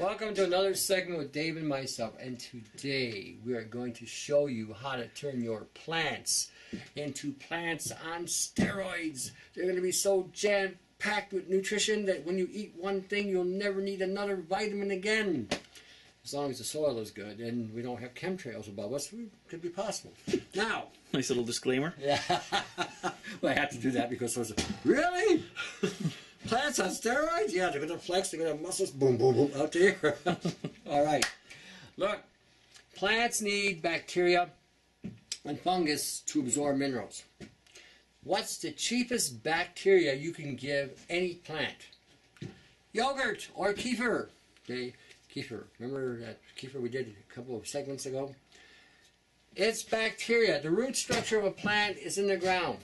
Welcome to another segment with Dave and myself, and today we are going to show you how to turn your plants into plants on steroids. They're going to be so jam-packed with nutrition that when you eat one thing, you'll never need another vitamin again. As long as the soil is good and we don't have chemtrails above us, it could be possible. Now, nice little disclaimer. Yeah, well, I have to do that because there's really? Plants on steroids? Yeah, they're going to flex, they're going to have muscles, boom, boom, boom, out there. All right. Look, plants need bacteria and fungus to absorb minerals. What's the cheapest bacteria you can give any plant? Yogurt or kefir. Okay, kefir. Remember that kefir we did a couple of segments ago? It's bacteria. The root structure of a plant is in the ground.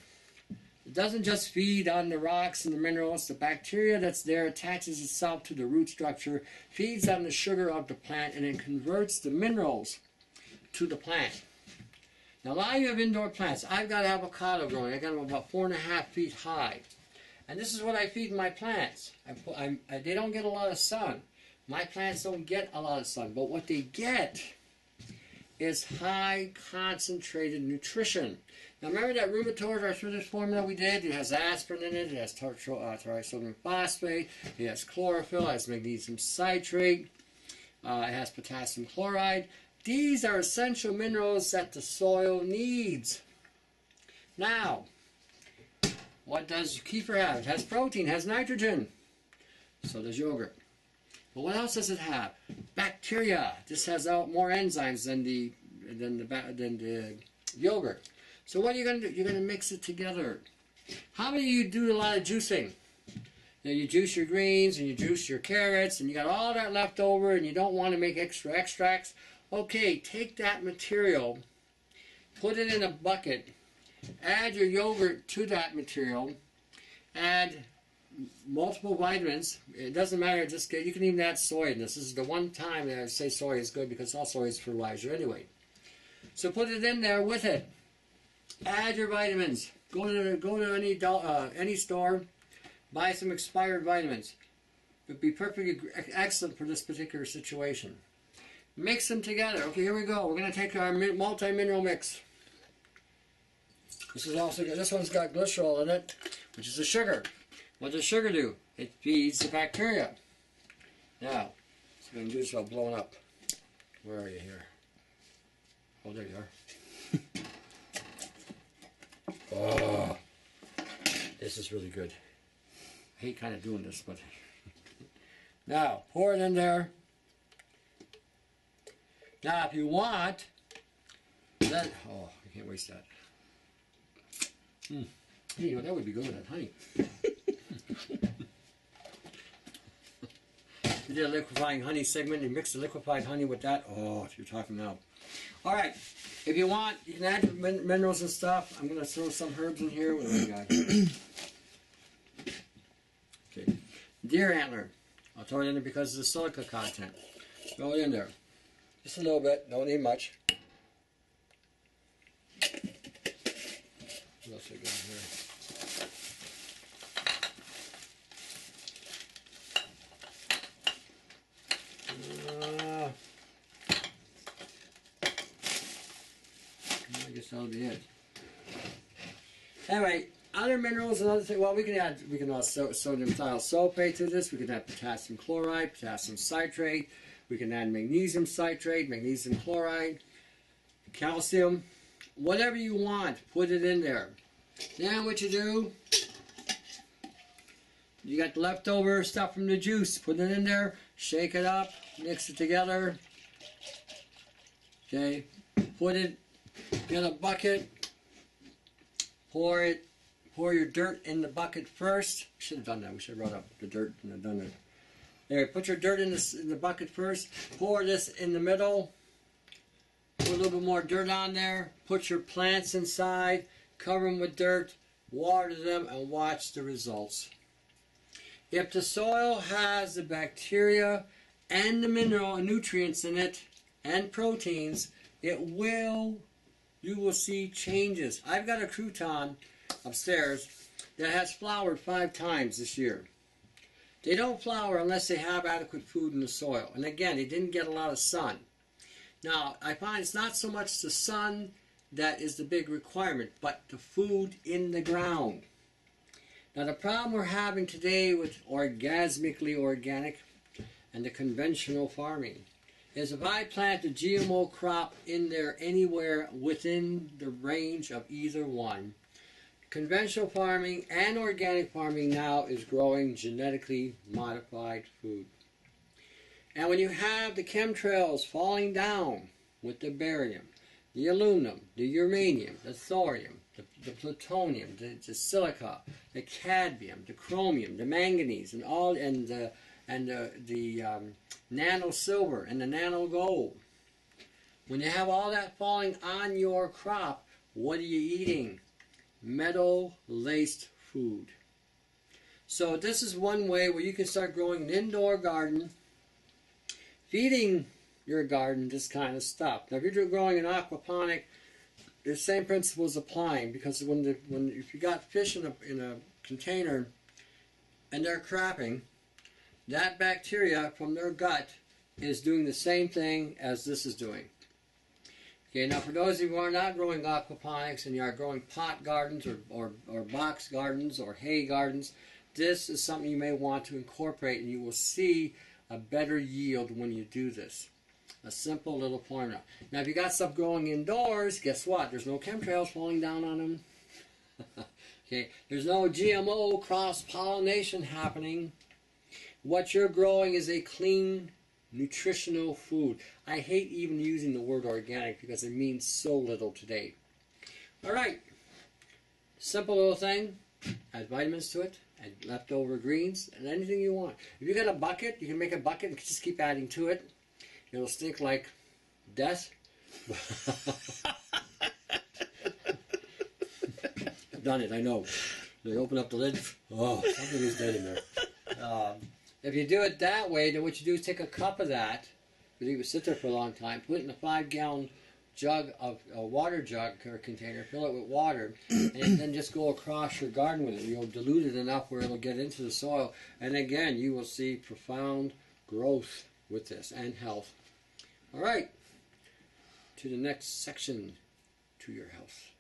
It doesn't just feed on the rocks and the minerals. The bacteria that's there attaches itself to the root structure, feeds on the sugar of the plant, and then converts the minerals to the plant. Now, a lot of you have indoor plants. I've got avocado growing. I got them about 4.5 feet high. And this is what I feed my plants. They don't get a lot of sun. My plants don't get a lot of sun. But what they get is high concentrated nutrition. Now remember that rheumatoid arthritis formula we did? It has aspirin in it, it has triacetyl phosphate, it has chlorophyll, it has magnesium citrate, it has potassium chloride. These are essential minerals that the soil needs. Now, what does kefir have? It has protein, it has nitrogen. So does yogurt. But what else does it have? Bacteria. This has more enzymes than the yogurt. So what are you going to do? You're going to mix it together. How many of you do a lot of juicing? You juice your greens and you juice your carrots and you got all that left over and you don't want to make extra extracts. Okay, take that material, put it in a bucket, add your yogurt to that material, add multiple vitamins. It doesn't matter, just you can even add soy in this. This is the one time that I say soy is good because all soy is fertilizer anyway. So put it in there with it. Add your vitamins. Go to any store, buy some expired vitamins. It would be perfectly excellent for this particular situation. Mix them together. Okay, here we go. We're going to take our multi-mineral mix. This one's got glycerol in it, which is a sugar. What does sugar do? It feeds the bacteria. Now, it's going to do this while blowing up. Where are you here? Oh, there you are. Oh, this is really good. I hate kind of doing this, but now pour it in there. Now, if you want, I can't waste that. You know, that would be good with that honey. We did a liquefying honey segment. You mix the liquefied honey with that. Oh, if you're talking now. All right. If you want, you can add minerals and stuff. I'm going to throw some herbs in here. What do we got here? Okay. Deer antler. I'll throw it in there because of the silica content. Throw it in there. Just a little bit. Don't need much. What else we got here? I guess that'll be it. Anyway, other minerals and other things. Well, we can add sodium thiosulfate to this. We can add potassium chloride, potassium citrate. We can add magnesium citrate, magnesium chloride, calcium, whatever you want. Put it in there. Now, what you do? You got the leftover stuff from the juice. Put it in there. Shake it up. Mix it together. Okay. Put it. Get a bucket, pour your dirt in the bucket first. We should have done that. We should have brought up the dirt and done it. There, put your dirt in the bucket first. Pour this in the middle. Put a little bit more dirt on there. Put your plants inside. Cover them with dirt. Water them and watch the results. If the soil has the bacteria and the mineral and nutrients in it and proteins, you will see changes. I've got a crouton upstairs that has flowered 5 times this year. They don't flower unless they have adequate food in the soil. And again, they didn't get a lot of sun. Now, I find it's not so much the sun that is the big requirement, but the food in the ground. Now, the problem we're having today with orgasmically organic and the conventional farming is if I plant a GMO crop in there anywhere within the range of either one, conventional farming and organic farming now is growing genetically modified food. And when you have the chemtrails falling down with the barium, the aluminum, the uranium, the thorium, the plutonium, the silica, the cadmium, the chromium, the manganese, and all, and the nano silver and the nano gold. When you have all that falling on your crop, what are you eating? Metal-laced food. So this is one way where you can start growing an indoor garden, feeding your garden this kind of stuff. Now, if you're growing an aquaponic, the same principles applying, because if you got fish in a container and they're crapping, that bacteria from their gut is doing the same thing as this is doing. Okay, now for those of you who are not growing aquaponics and you are growing pot gardens or box gardens or hay gardens, this is something you may want to incorporate, and you will see a better yield when you do this. A simple little formula. Now if you got stuff growing indoors, guess what? There's no chemtrails falling down on them. Okay, there's no GMO cross-pollination happening. What you're growing is a clean, nutritional food. I hate even using the word organic because it means so little today. All right, simple little thing. Add vitamins to it, add leftover greens, and anything you want. If you got a bucket, you can make a bucket and just keep adding to it. It'll stink like death. I've done it, I know. They open up the lid. Oh, something is dead in there. If you do it that way, then what you do is take a cup of that, because it would sit there for a long time, put it in a 5-gallon jug of a water jug or container, fill it with water, and then just go across your garden with it. You'll dilute it enough where it'll get into the soil, and again, you will see profound growth with this and health. All right, to the next section, to your health.